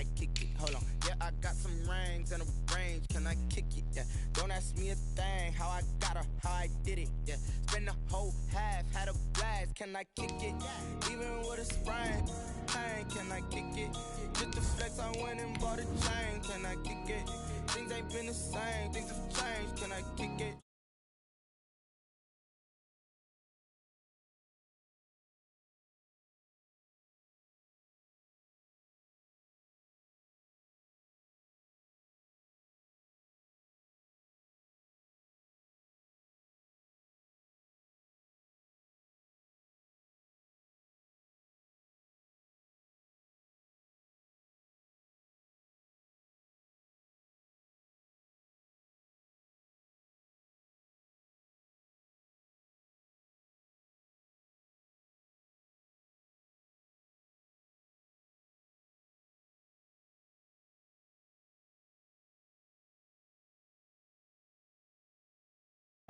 I kick it? Hold on. Yeah, I got some rings and a range. Can I kick it? Yeah. Don't ask me a thing. How I got her, how I did it. Yeah. Spend the whole half, had a blast. Can I kick it? Even with a sprain, pain. Can I kick it? Just the flex, I went and bought a chain. Can I kick it? Things ain't been the same. Things have changed. Can I kick it?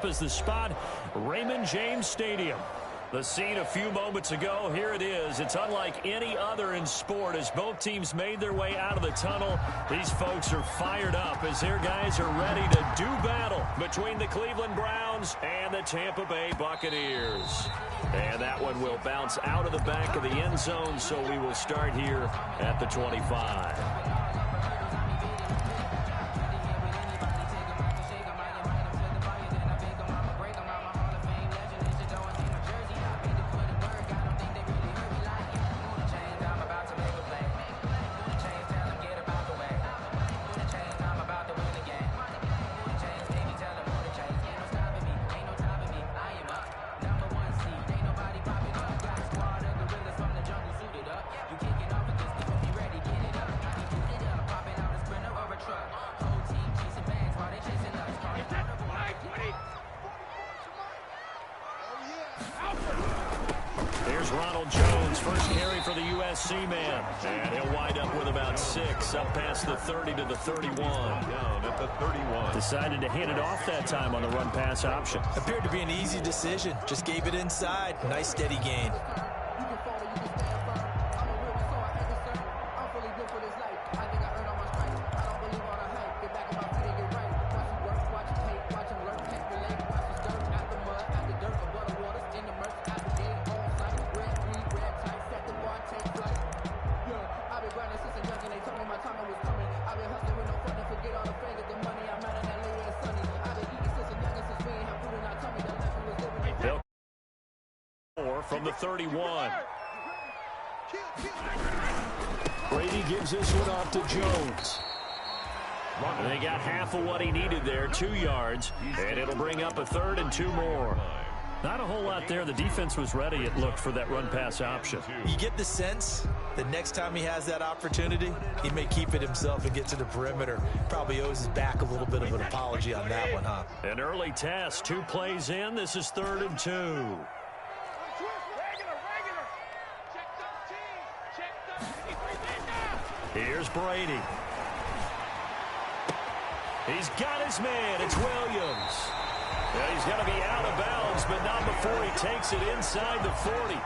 Is the spot Raymond James Stadium. The scene a few moments ago. Here it is. It's unlike any other in sport as both teams made their way out of the tunnel. These folks are fired up as their guys are ready to do battle between the Cleveland Browns and the Tampa Bay Buccaneers. And that one will bounce out of the back of the end zone, so we will start here at the 25. Man, and he'll wind up with about 6 up past the 30 to the 31. Down at the 31. Decided to hand it off that time on the run pass option. Appeared to be an easy decision. Just gave it inside. Nice steady gain. From the 31. Brady gives this one off to Jones. And they got half of what he needed there, 2 yards, and it'll bring up a 3rd and 2 more. Not a whole lot there. The defense was ready, it looked, for that run-pass option. You get the sense that next time he has that opportunity, he may keep it himself and get to the perimeter. Probably owes his back a little bit of an apology on that one, huh? An early test, 2 plays in. This is 3rd and 2. Here's Brady. He's got his man. It's Williams. Yeah, he's going to be out of bounds, but not before he takes it inside the 40.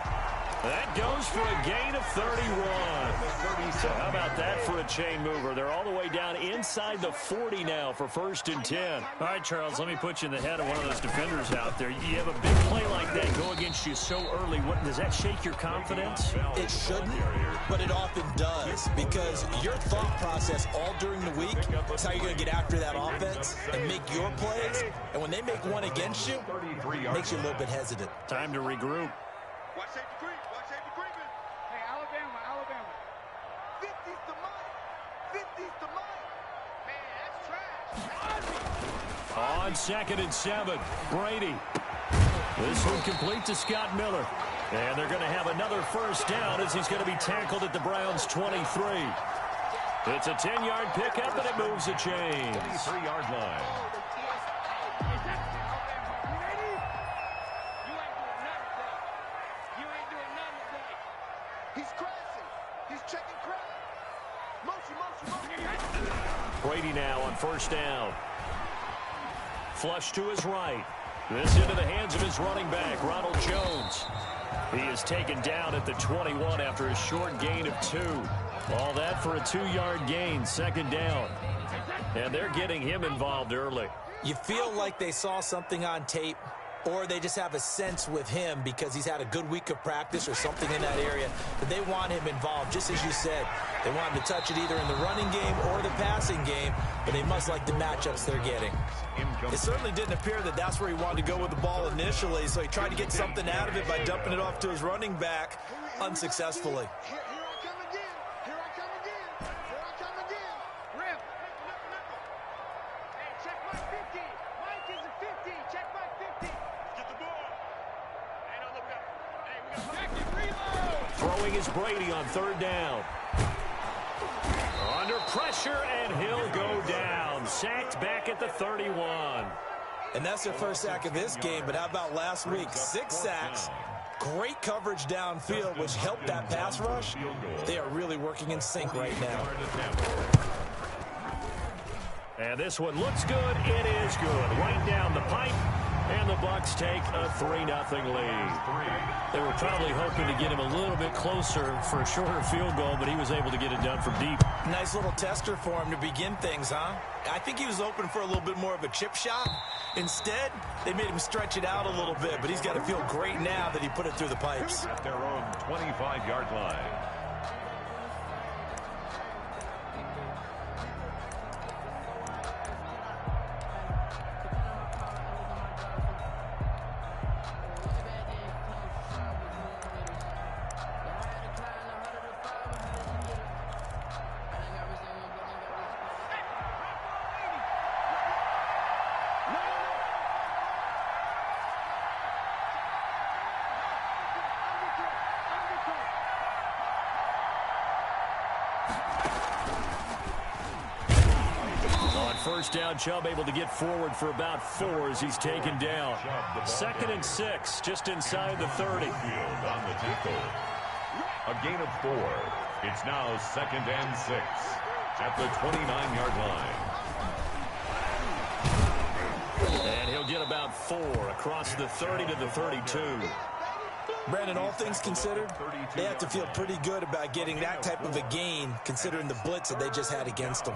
That goes for a gain of 31. So how about that for a chain mover? They're all the way down inside the 40 now for 1st and 10. All right, Charles, let me put you in the head of one of those defenders out there. You have a big play like that go against you so early. Does that shake your confidence? It shouldn't, but it often does, because your thought process all during the week is how you're going to get after that offense and make your plays. And when they make one against you, it makes you a little bit hesitant. Time to regroup. Watch safety creep. Watch safety creeping. Hey, Alabama. 50's the money. 50's the money. Man, that's trash. On 2nd and 7, Brady. This one complete to Scott Miller. And they're going to have another 1st down as he's going to be tackled at the Browns' 23. It's a 10-yard pickup, and it moves the chains. 3-yard line. Brady now on 1st down. Flush to his right. This into the hands of his running back, Ronald Jones. He is taken down at the 21 after a short gain of 2. All that for a 2-yard gain, 2nd down. And they're getting him involved early. You feel like they saw something on tape, or they just have a sense with him because he's had a good week of practice or something in that area that they want him involved. Just as you said, they want him to touch it either in the running game or the passing game, but they must like the matchups they're getting. It certainly didn't appear that that's where he wanted to go with the ball initially, so he tried to get something out of it by dumping it off to his running back unsuccessfully. Throwing is Brady on 3rd down. Under pressure, and he'll go down. Sacked back at the 31. And that's their first sack of this game, but how about last week? 6 sacks. Great coverage downfield, which helped that pass rush. They are really working in sync right now. And this one looks good. It is good. Right down the pipe. And the Bucs take a 3-0 lead. They were probably hoping to get him a little bit closer for a shorter field goal, but he was able to get it done from deep. Nice little tester for him to begin things, huh? I think he was open for a little bit more of a chip shot. Instead, they made him stretch it out a little bit, but he's got to feel great now that he put it through the pipes. At their own 25-yard line. First down, Chubb able to get forward for about 4 as he's taken down. 2nd and 6, just inside the 30. On the tackle. A gain of 4. It's now 2nd and 6 at the 29-yard line. And he'll get about 4 across the 30 to the 32. Brandon, all things considered, they have to feel pretty good about getting that type of a gain considering the blitz that they just had against them.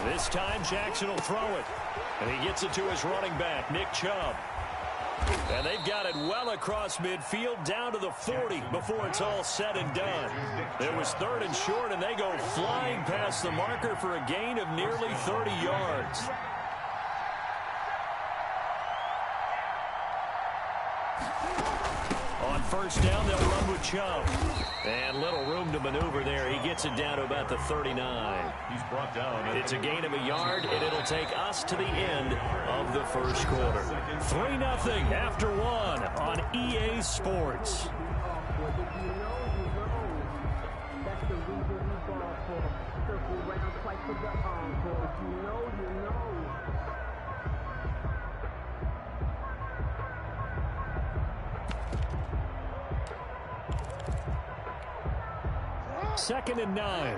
This time Jackson will throw it. And he gets it to his running back, Nick Chubb. And they've got it well across midfield down to the 40 before it's all said and done. It was 3rd and short, and they go flying past the marker for a gain of nearly 30 yards. On first down, they'll run with Chubb. And little room to maneuver there. He gets it down to about the 39. He's brought down. It's a gain of a yard, and it'll take us to the end of the first quarter. 3-0 after 1 on EA Sports. Second and 9.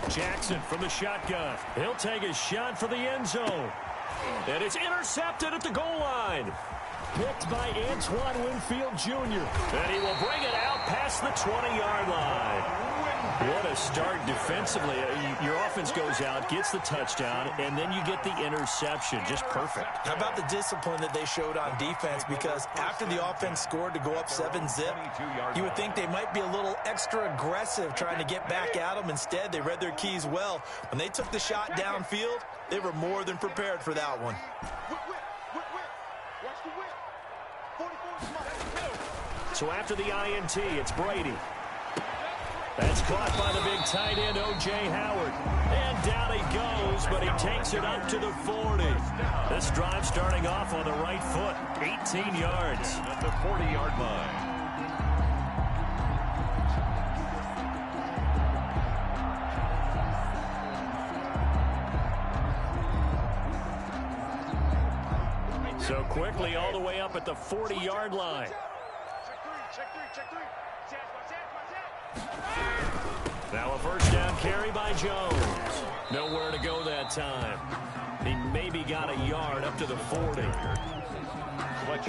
Jackson from the shotgun. He'll take a shot for the end zone. And it's intercepted at the goal line. Picked by Antoine Winfield Jr. And he will bring it out past the 20-yard line. What a start defensively. Your offense goes out, gets the touchdown, and then you get the interception. Just perfect. How about the discipline that they showed on defense? Because after the offense scored to go up 7-zip, you would think they might be a little extra aggressive trying to get back at them. Instead, they read their keys well. When they took the shot downfield, they were more than prepared for that one. So after the INT, it's Brady. That's caught by the big tight end, O.J. Howard. And down he goes, but he takes it up to the 40. This drive starting off on the right foot, 18 yards. At the 40-yard line. So quickly all the way up at the 40-yard line. Now a first down carry by Jones. Nowhere to go that time. He maybe got a yard up to the 40.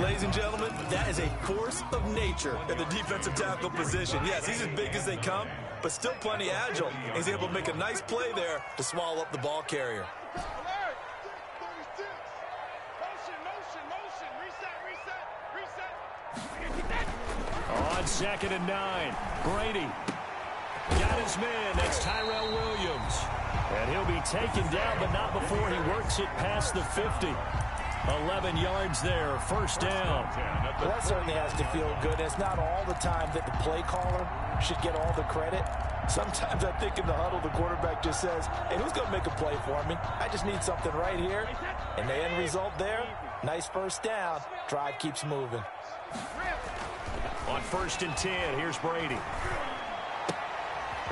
Ladies and gentlemen, that is a force of nature in the defensive tackle position. Yes, he's as big as they come, but still plenty agile. He's able to make a nice play there to swallow up the ball carrier. On 2nd and 9, Brady got his man. That's Tyrell Williams. And he'll be taken down, but not before he works it past the 50. 11 yards there, first down. Well, that certainly has to feel good. It's not all the time that the play caller should get all the credit. Sometimes I think in the huddle, the quarterback just says, hey, who's going to make a play for me? I just need something right here. And the end result there, nice first down. Drive keeps moving. On 1st and 10, here's Brady.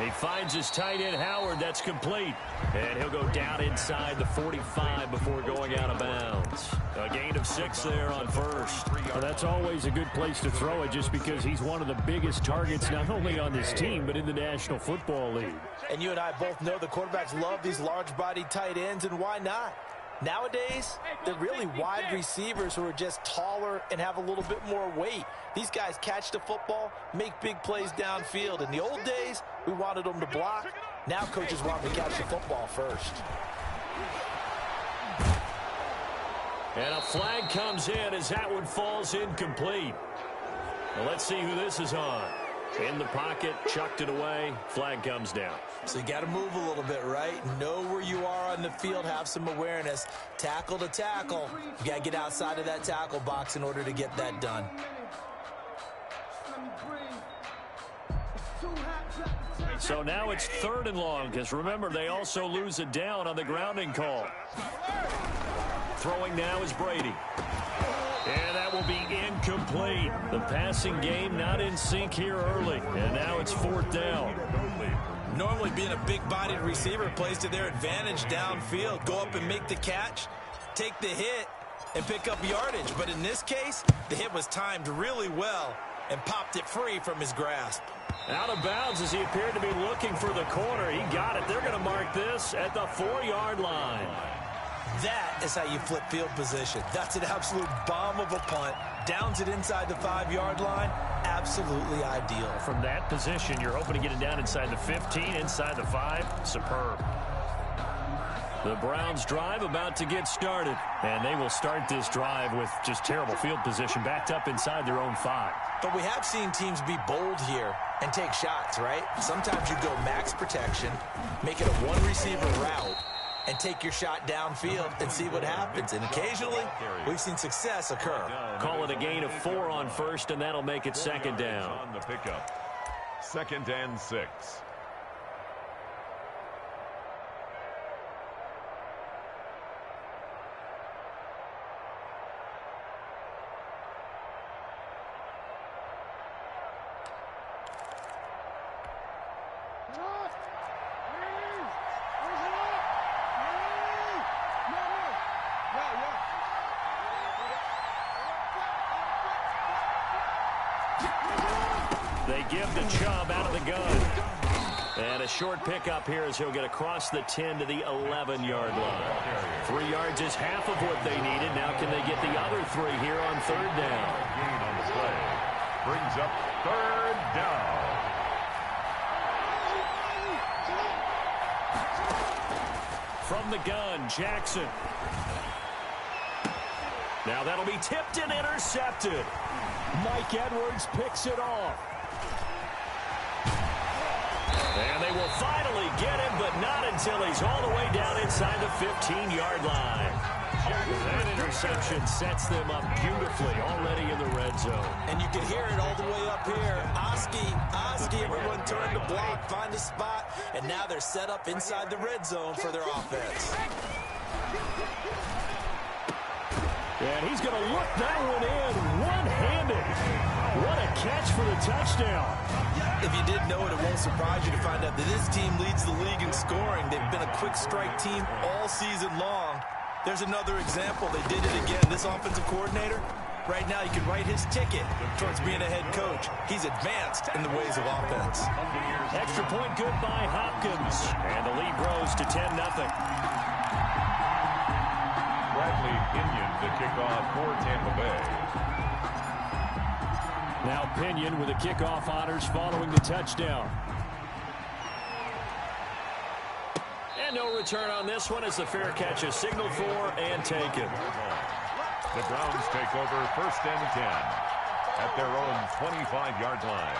He finds his tight end, Howard. That's complete. And he'll go down inside the 45 before going out of bounds. A gain of 6 there on first. Well, that's always a good place to throw it just because he's one of the biggest targets not only on this team but in the National Football League. And you and I both know the quarterbacks love these large-bodied tight ends, and why not? Nowadays, they're really wide receivers who are just taller and have a little bit more weight. These guys catch the football, make big plays downfield. In the old days, we wanted them to block. Now coaches want them to catch the football first. And a flag comes in as that one falls incomplete. Well, let's see who this is on. In the pocket, chucked it away, flag comes down. So you got to move a little bit, right? Know where you are on the field, have some awareness. Tackle to tackle. You got to get outside of that tackle box in order to get that done. So now it's 3rd and long, because remember, they also lose it down on the grounding call. Throwing now is Brady. And that will be incomplete. The passing game not in sync here early. And now it's 4th down. Normally being a big-bodied receiver plays to their advantage downfield. Go up and make the catch, take the hit, and pick up yardage. But in this case, the hit was timed really well and popped it free from his grasp. Out of bounds as he appeared to be looking for the corner. He got it. They're going to mark this at the 4-yard line. That is how you flip field position. That's an absolute bomb of a punt. Downs it inside the 5-yard line. Absolutely ideal. From that position, you're hoping to get it down inside the 15, inside the 5. Superb. The Browns drive about to get started. And they will start this drive with just terrible field position, backed up inside their own 5. But we have seen teams be bold here and take shots, right? Sometimes you go max protection, make it a one-receiver route, and take your shot downfield and see what happens. And occasionally, we've seen success occur. Call it a gain of 4 on first, and that'll make it 2nd down. On the pickup. 2nd and 6. They give the Chubb out of the gun. And a short pickup here as he'll get across the 10 to the 11-yard line. 3 yards is half of what they needed. Now can they get the other 3 here on 3rd down? Gain on the play. Brings up 3rd down. from the gun, Jackson. Now that'll be tipped and intercepted. Mike Edwards picks it off. And they will finally get him, but not until he's all the way down inside the 15-yard line. That interception sets them up beautifully already in the red zone. And you can hear it all the way up here. Oski, everyone turn to block, find a spot, and now they're set up inside the red zone for their offense. And he's going to look that one in one-handed. What a catch for the touchdown. If you didn't know it, it won't surprise you to find out that this team leads the league in scoring. They've been a quick strike team all season long. There's another example. They did it again. This offensive coordinator, right now, you can write his ticket towards being a head coach. He's advanced in the ways of offense. Extra point good by Hopkins. And the lead grows to 10-0. Bradley Pinion to kick off for Tampa Bay. Now Pinion with the kickoff honors following the touchdown. And no return on this one as the fair catch is signaled for and taken. The Browns take over 1st and 10 at their own 25-yard line.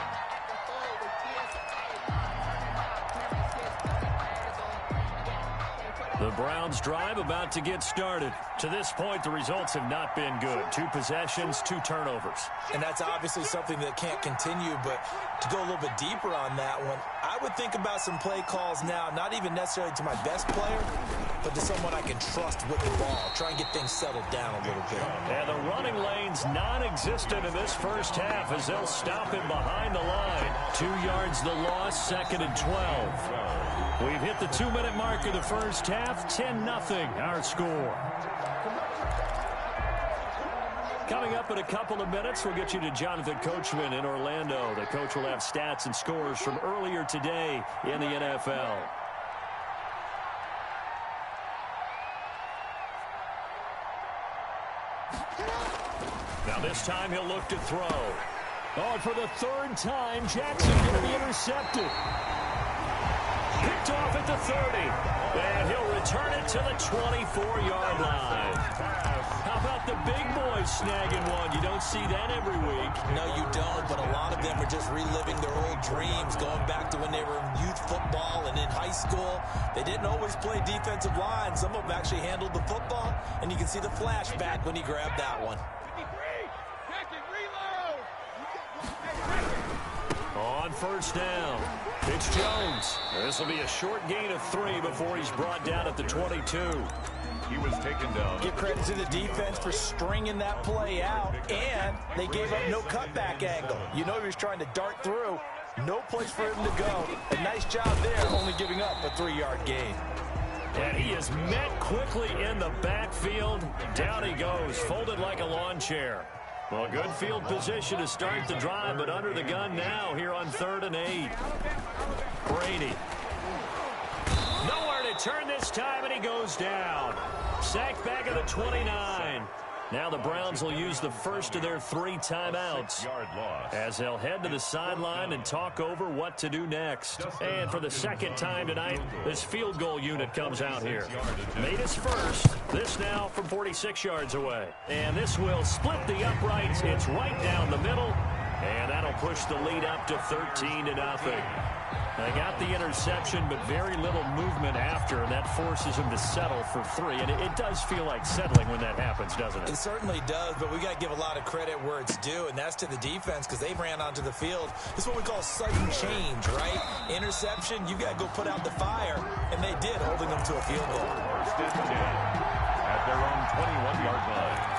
The Browns drive about to get started. To this point, the results have not been good. 2 possessions, 2 turnovers. And that's obviously something that can't continue, but to go a little bit deeper on that one, I would think about some play calls now, not even necessarily to my best player, but to someone I can trust with the ball. Try and get things settled down a little bit. And the running lane's non-existent in this first half as they'll stop him behind the line. 2 yards the loss, 2nd and 12. We've hit the 2-minute mark of the first half, 10-0 our score. Coming up in a couple of minutes, we'll get you to Jonathan Coachman in Orlando. The coach will have stats and scores from earlier today in the NFL. Now this time he'll look to throw. Oh, for the 3rd time, Jackson going to be intercepted. Picked off at the 30. And he'll return it to the 24-yard line. How about the big boys snagging one? You don't see that every week. No, you don't, but a lot of them are just reliving their old dreams, going back to when they were in youth football and in high school. They didn't always play defensive line. Some of them actually handled the football, and you can see the flashback when he grabbed that one. On 1st down, it's Jones. This will be a short gain of 3 before he's brought down at the 22. He was taken down. Give credit to the defense for stringing that play out, and they gave up no cutback angle. You know he was trying to dart through. No place for him to go. A nice job there, only giving up a 3-yard gain. And he is met quickly in the backfield. Down he goes, folded like a lawn chair. Well, good field position to start the drive, but under the gun now here on 3rd and 8. Brady. Nowhere to turn this time, and he goes down. Sacked back at the 29. Now the Browns will use the first of their 3 timeouts as they'll head to the sideline and talk over what to do next. And for the 2nd time tonight, this field goal unit comes out here. Made his first. This now from 46 yards away. And this will split the uprights. It's right down the middle. And that'll push the lead up to 13-0. They got the interception, but very little movement after, and that forces him to settle for 3. And it does feel like settling when that happens, doesn't it? It certainly does, but we got to give a lot of credit where it's due, and that's to the defense because they ran onto the field. This is what we call sudden change, right? Interception, you got to go put out the fire, and they did, holding them to a field goal. 1st and 10 at their own 21-yard line.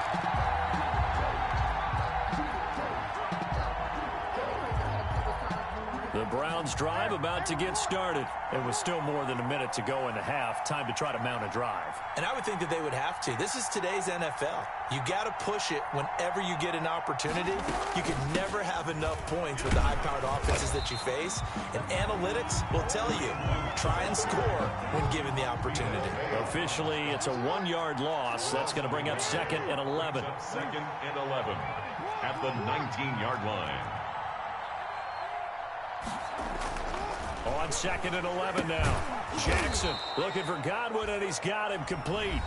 The Browns drive about to get started. It was still more than a minute to go in the half. Time to try to mount a drive. And I would think that they would have to. This is today's NFL. You got to push it whenever you get an opportunity. You can never have enough points with the high-powered offenses that you face. And analytics will tell you, try and score when given the opportunity. Officially, it's a 1-yard loss. That's going to bring up 2nd and 11. 2nd and 11 at the 19-yard line. On 2nd and 11 now. Jackson looking for Godwin, and he's got him complete.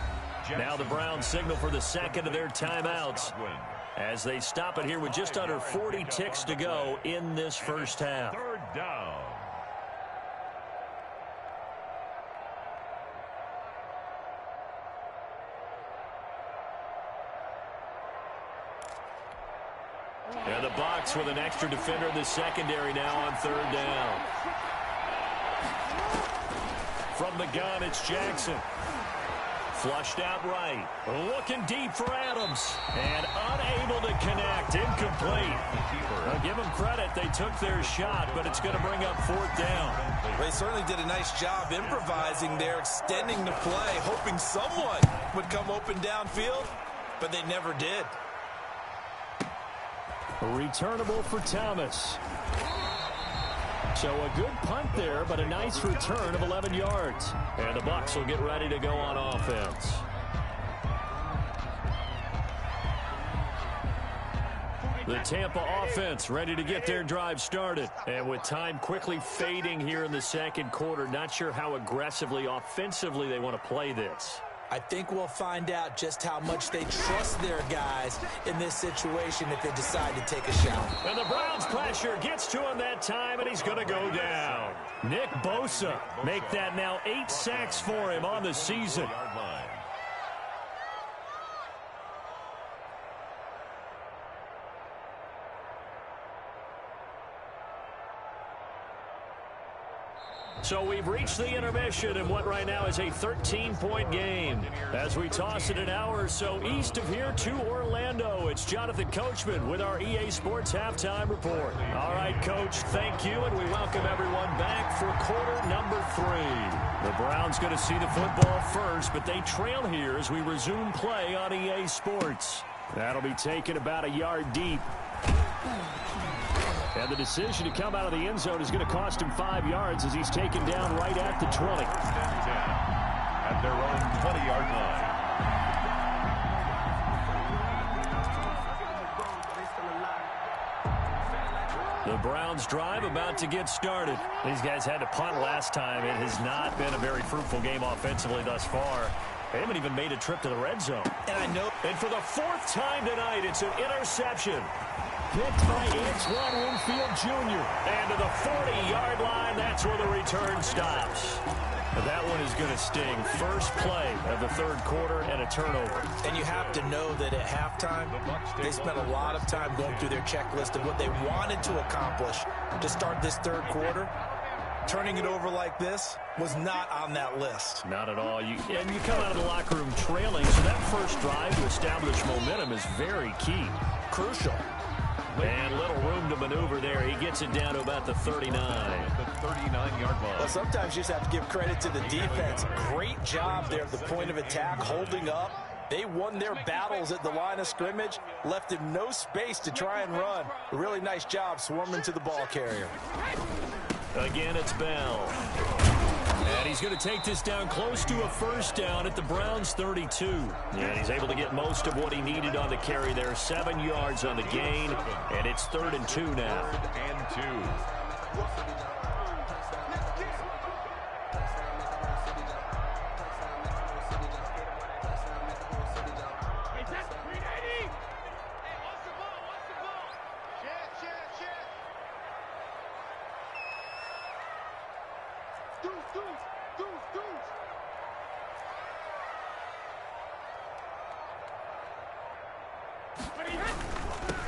Now the Browns signal for the second of their timeouts as they stop it here with just under 40 ticks to go in this first half. Third down. And the Bucs with an extra defender in the secondary now on third down. From the gun, it's Jackson. Flushed out right. Looking deep for Adams. And unable to connect. Incomplete. I'll give them credit. They took their shot, but it's going to bring up fourth down. They certainly did a nice job improvising there, extending the play, hoping someone would come open downfield, but they never did. Returnable for Thomas. So a good punt there, but a nice return of 11 yards. And the Bucs will get ready to go on offense. The Tampa offense ready to get their drive started. And with time quickly fading here in the second quarter, not sure how aggressively, offensively they want to play this. I think we'll find out just how much they trust their guys in this situation if they decide to take a shot. And the Browns pressure gets to him that time, and he's going to go down. Nick Bosa make that now 8 sacks for him on the season. So we've reached the intermission in what right now is a 13-point game. As we toss it an hour or so east of here to Orlando, it's Jonathan Coachman with our EA Sports Halftime Report. All right, Coach, thank you, and we welcome everyone back for quarter number 3. The Browns going to see the football first, but they trail here as we resume play on EA Sports. That'll be taken about a yard deep. And the decision to come out of the end zone is going to cost him 5 yards as he's taken down right at the 20. At their own 20-yard line. The Browns drive about to get started. These guys had to punt last time. It has not been a very fruitful game offensively thus far. They haven't even made a trip to the red zone. And for the 4th time tonight, it's an interception. Picked by Antoine Winfield Jr. And to the 40-yard line, that's where the return stops. But that one is going to sting. First play of the third quarter and a turnover. And you have to know that at halftime, they spent a lot of time going through their checklist of what they wanted to accomplish to start this third quarter. Turning it over like this was not on that list. Not at all. And you come out of the locker room trailing, so that first drive to establish momentum is very key. Crucial. And little room to maneuver there. He gets it down to about the 39. The 39-yard line. Well, sometimes you just have to give credit to the defense. Great job there at the point of attack, holding up. They won their battles at the line of scrimmage, left him no space to try and run. A really nice job swarming to the ball carrier. Again, it's Bell. And he's going to take this down close to a first down at the Browns' 32. And he's able to get most of what he needed on the carry there. 7 yards on the gain, and it's 3rd and 2 now. 3rd and 2.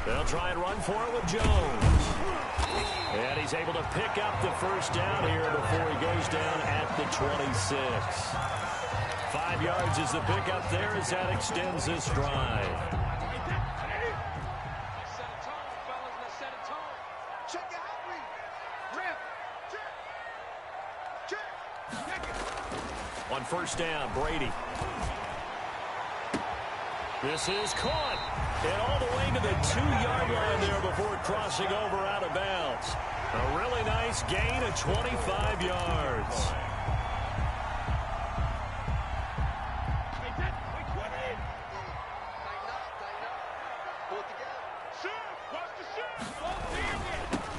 They'll try and run for it with Jones. And he's able to pick up the first down here before he goes down at the 26. 5 yards is the pickup there as that extends this drive. On first down, Brady. This is caught. And all the way to the 2-yard line there before crossing over out of bounds. A really nice gain of 25 yards.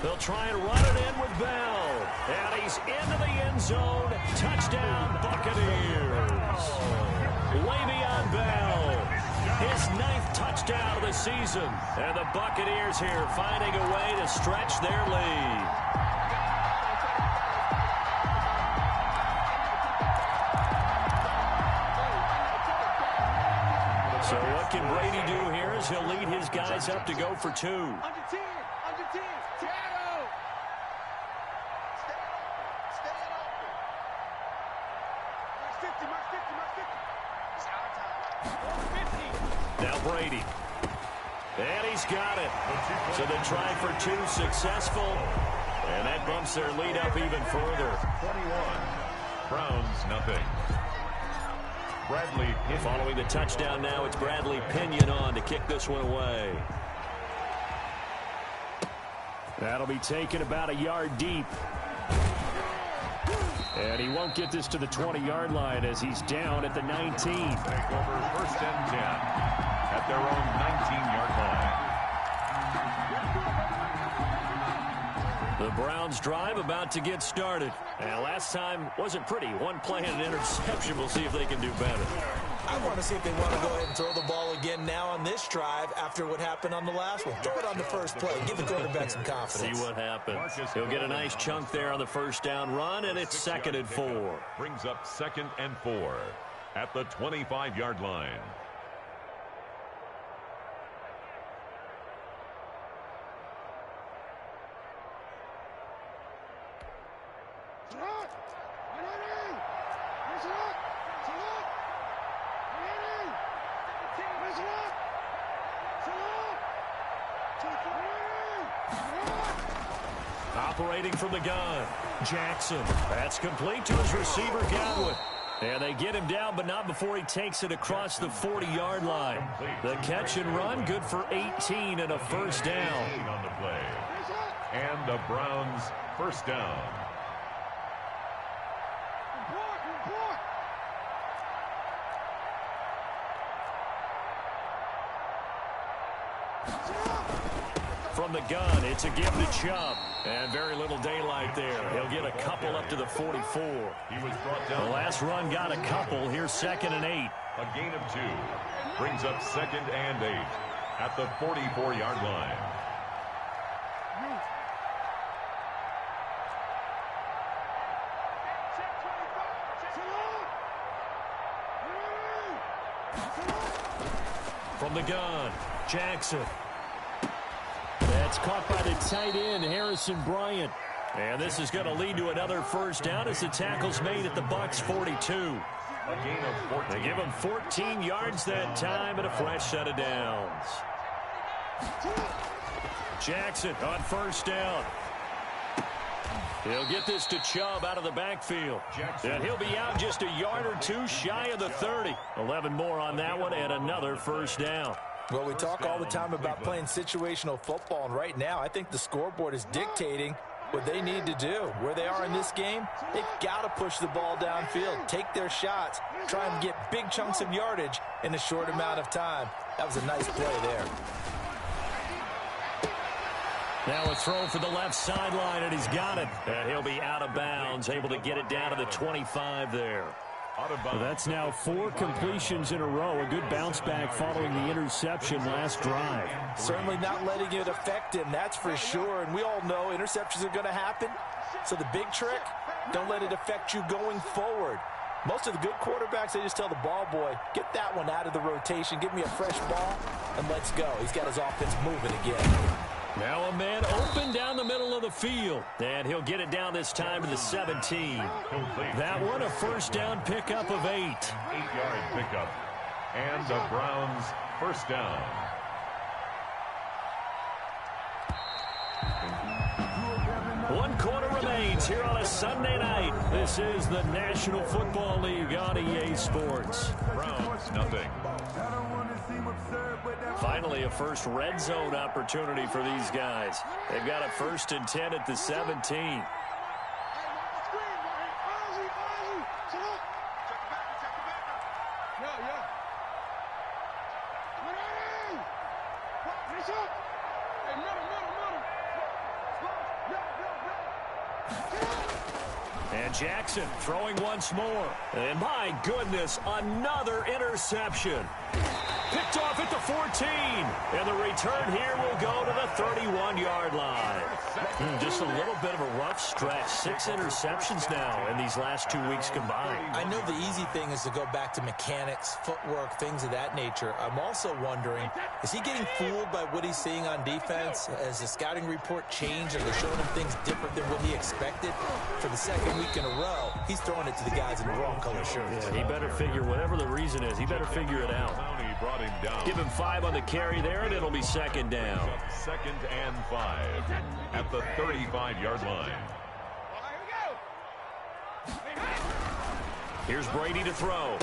They'll try and run it in with Bell. And he's into the end zone. Touchdown, Buccaneers. Le'Veon Bell, his 9th touchdown of the season. And the Buccaneers here finding a way to stretch their lead. So what can Brady do here as he'll lead his guys up to go for 2. Under 10. Seattle. Stay open. Mark 50. It's our time. 50. Now Brady. And he's got it. So they try for 2 successful. And that bumps their lead up even further. 21. Browns, nothing. Bradley Pinion. Following the touchdown now, it's Bradley Pinion on to kick this one away. That'll be taken about a yard deep. And he won't get this to the 20-yard line as he's down at the 19. Take over 1st and 10 at their own 19-yard line. The Browns drive about to get started. And last time wasn't pretty. One play and an interception. We'll see if they can do better. I want to see if they want to go ahead and throw the ball again now on this drive after what happened on the last one. Throw it on the first play. Give the quarterback some confidence. See what happens. He'll get a nice chunk there on the 1st down run, and it's 2nd and 4. Brings up 2nd and 4 at the 25-yard line. Operating from the gun, Jackson. That's complete to his receiver, Godwin. And they get him down, but not before he takes it across the 40-yard line. The catch and run, good for 18 and a 1st down. On the play. And the Browns 1st down. From the gun, it's a give to Chubb. And very little daylight there. He'll get a couple up to the 44. He was brought down. The last run got a couple. Here's 2nd and 8. A gain of 2. Brings up 2nd and 8 at the 44-yard line. From the gun, Jackson. That's caught by the tight end, Harrison Bryant. And this is going to lead to another 1st down as the tackle's made at the Bucs 42. A gain of 14. They give him 14 yards that time and a fresh set of downs. Jackson on 1st down. He'll get this to Chubb out of the backfield. And he'll be out just a yard or 2 shy of the 30. 11 more on that one and another 1st down. Well, we talk all the time about playing situational football, and right now I think the scoreboard is dictating what they need to do. Where they are in this game, they've got to push the ball downfield, take their shots, try and get big chunks of yardage in a short amount of time. That was a nice play there. Now a throw for the left sideline, and he's got it. And he'll be out of bounds, able to get it down to the 25 there. Well, that's now 4 completions in a row. A good bounce back following the interception last drive. Certainly not letting it affect him, that's for sure. And we all know interceptions are going to happen. So the big trick, don't let it affect you going forward. Most of the good quarterbacks, they just tell the ball boy, get that one out of the rotation, give me a fresh ball, and let's go. He's got his offense moving again. Now a man open down the middle of the field. And he'll get it down this time to the 17. That one, a 1st down pickup of 8. 8-yard pickup. And the Browns 1st down. One quarter remains here on a Sunday night. This is the National Football League on EA Sports. Browns, nothing. Finally, a first red zone opportunity for these guys. They've got a 1st and 10 at the 17. And Jackson throwing once more. And my goodness, another interception. Picked off at the 14. And the return here will go to the 31-yard line. Just a little bit of a rough stretch. 6 interceptions now in these last 2 weeks combined. I know the easy thing is to go back to mechanics, footwork, things of that nature. I'm also wondering, is he getting fooled by what he's seeing on defense? Has the scouting report changed? Are they showing him things different than what he expected? For the second week in a row, he's throwing it to the guys in the wrong color shirts. Yeah, he better figure, whatever the reason is, he better figure it out. Brought him down. Give him 5 on the carry there, and it'll be second down. Second and 5 at the 35-yard line. Here's Brady to throw.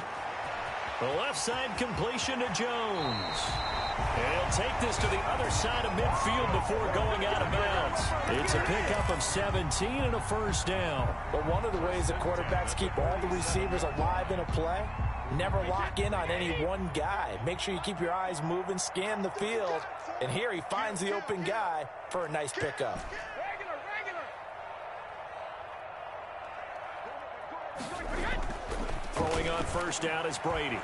The left side completion to Jones. And he'll take this to the other side of midfield before going out of bounds. It's a pickup of 17 and a first down. But one of the ways that quarterbacks keep all the receivers alive in a play, never lock in on any one guy. Make sure you keep your eyes moving, scan the field. And here he finds the open guy for a nice pickup. Throwing on first down is Brady.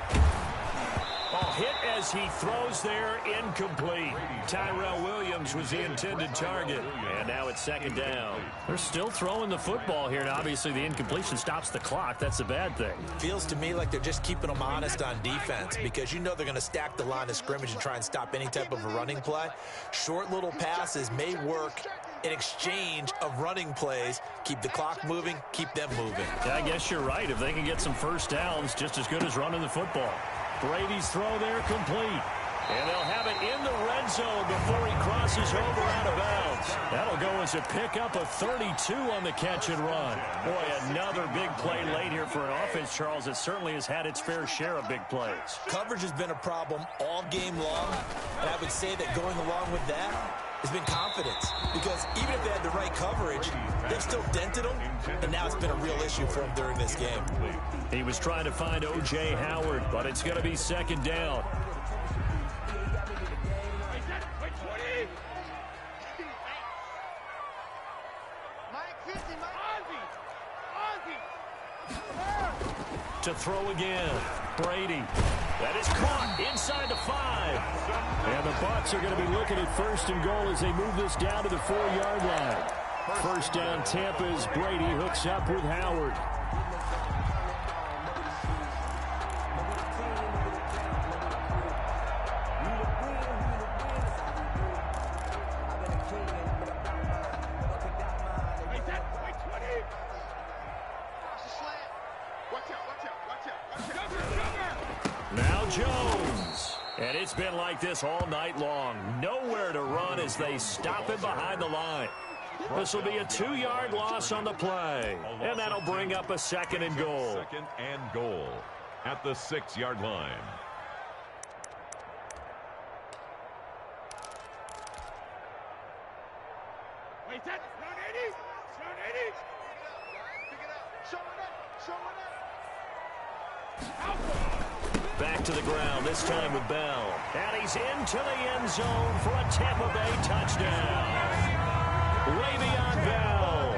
Hit as he throws there, incomplete. Tyrell Williams was the intended target. And now it's second down. They're still throwing the football here, and obviously the incompletion stops the clock. That's a bad thing. Feels to me like they're just keeping them honest on defense because you know they're going to stack the line of scrimmage and try and stop any type of a running play. Short little passes may work in exchange of running plays. Keep the clock moving, keep them moving. Yeah, I guess you're right. If they can get some first downs, just as good as running the football. Brady's throw there complete. And they'll have it in the red zone before he crosses over out of bounds. That'll go as a pickup of 32 on the catch and run. Boy, another big play late here for an offense, Charles, that certainly has had its fair share of big plays. Coverage has been a problem all game long. And I would say that going along with that has been confidence. Because even if they had the right coverage, they've still dented them. And now it's been a real issue for them during this game. He was trying to find O.J. Howard, but it's going to be second down. To throw again. Brady. That is caught inside the 5. And the Bucs are going to be looking at first and goal as they move this down to the 4-yard line. First down Tampa as Brady hooks up with Howard. Now Jones. And it's been like this all night long. Nowhere to run as they stop him behind the line. This will be a 2-yard loss on the play. And that'll bring up a second and goal. Second and goal at the 6-yard line. Wait, that's not 80. It's not 80. Pick it up. Show it up. Show it up. Back to the ground, this time with Bell. And he's into the end zone for a Tampa Bay touchdown. Le'Veon Bell,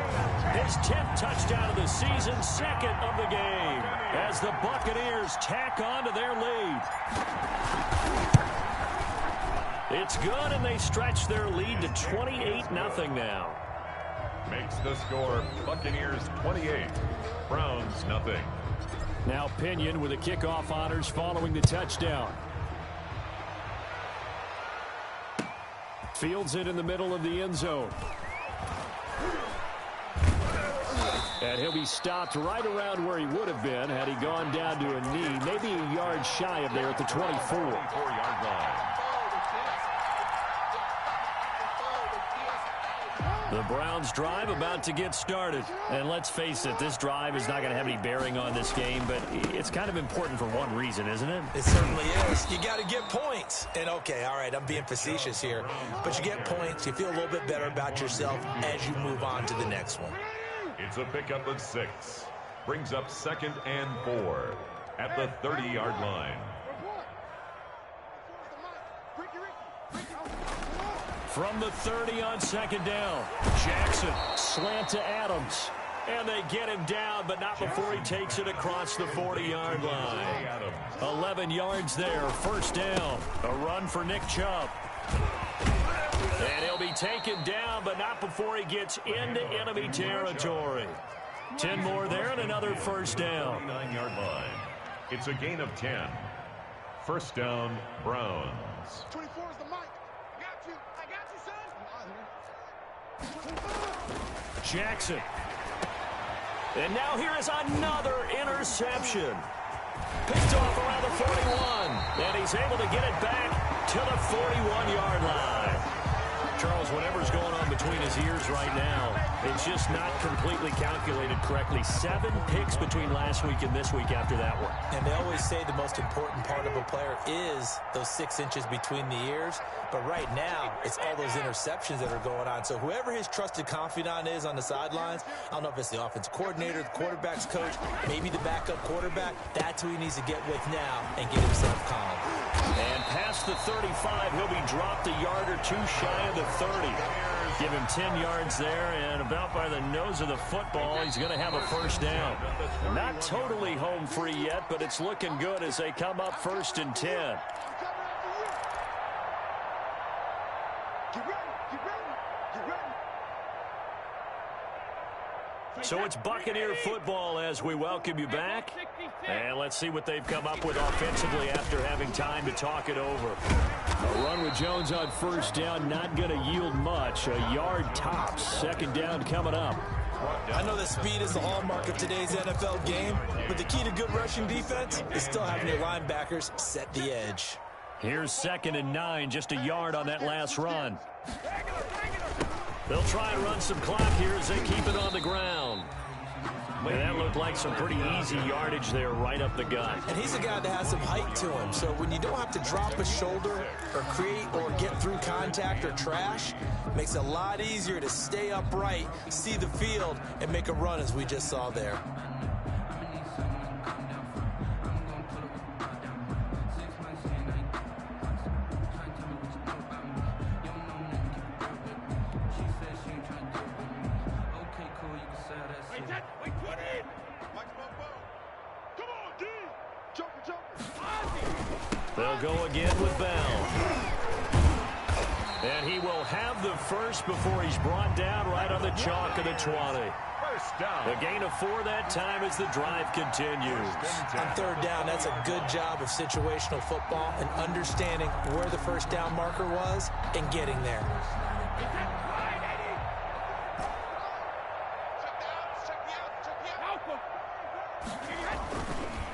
his 10th touchdown of the season, second of the game, as the Buccaneers tack on to their lead. It's good, and they stretch their lead to 28-0 now. Makes the score Buccaneers 28, Browns nothing. Now Pinion with the kickoff honors following the touchdown. Fields it in the middle of the end zone. And he'll be stopped right around where he would have been had he gone down to a knee, maybe a yard shy of there at the 24. 24-yard line. The Browns drive about to get started. And let's face it, this drive is not going to have any bearing on this game, but it's kind of important for one reason, isn't it? It certainly is. You got to get points. And okay, all right, I'm being facetious here, but you get points, you feel a little bit better about yourself as you move on to the next one. It's a pickup of 6. Brings up second and 4 at the 30-yard line. From the 30 on second down. Jackson, slant to Adams. And they get him down, but not before he takes it across the 40-yard line. 11 yards there, first down. A run for Nick Chubb. And he'll be taken down, but not before he gets into enemy territory. 10 more there and another first down. 9-yard line. It's a gain of 10. First down, Browns. 24 is the mic. I got you, son. Jackson. And now here is another interception. Picked off around the 41. And he's able to get it back to the 41-yard line. Charles, whatever's going on between his ears right now, it's just not completely calculated correctly. 7 picks between last week and this week after that one. And they always say the most important part of a player is those 6 inches between the ears. But right now, it's all those interceptions that are going on. So whoever his trusted confidant is on the sidelines, I don't know if it's the offensive coordinator, the quarterback's coach, maybe the backup quarterback, that's who he needs to get with now and get himself calm. And past the 35, he'll be dropped a yard or two shy of the 30. Give him 10 yards there, and about by the nose of the football, he's going to have a first down. Not totally home free yet, but it's looking good as they come up 1st and 10. So it's Buccaneer football as we welcome you back. And let's see what they've come up with offensively after having time to talk it over. A run with Jones on first down, not going to yield much. A yard tops. Second down coming up. I know that speed is the hallmark of today's NFL game, but the key to good rushing defense is still having your linebackers set the edge. Here's 2nd and 9, just a yard on that last run. They'll try and run some clock here as they keep it on the ground. And that looked like some pretty easy yardage there right up the gut. And he's a guy that has some height to him, so when you don't have to drop a shoulder or create or get through contact or trash, it makes it a lot easier to stay upright, see the field, and make a run as we just saw there. They'll go again with Bell. And he will have the first before he's brought down right on the chalk of the 20. First down. A gain of 4 that time as the drive continues. On 3rd down, that's a good job of situational football and understanding where the first down marker was and getting there.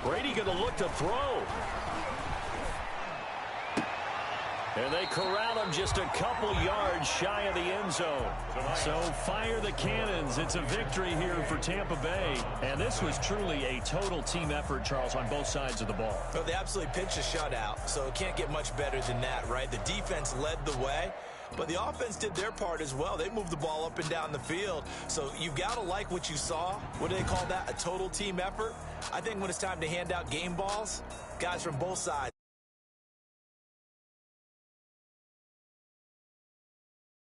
Brady going to look to throw. And they corral him just a couple yards shy of the end zone. So fire the cannons. It's a victory here for Tampa Bay. And this was truly a total team effort, Charles, on both sides of the ball. Well, they absolutely pinched a shutout, so it can't get much better than that, right? The defense led the way, but the offense did their part as well. They moved the ball up and down the field. So you've got to like what you saw. What do they call that? A total team effort? I think when it's time to hand out game balls, guys from both sides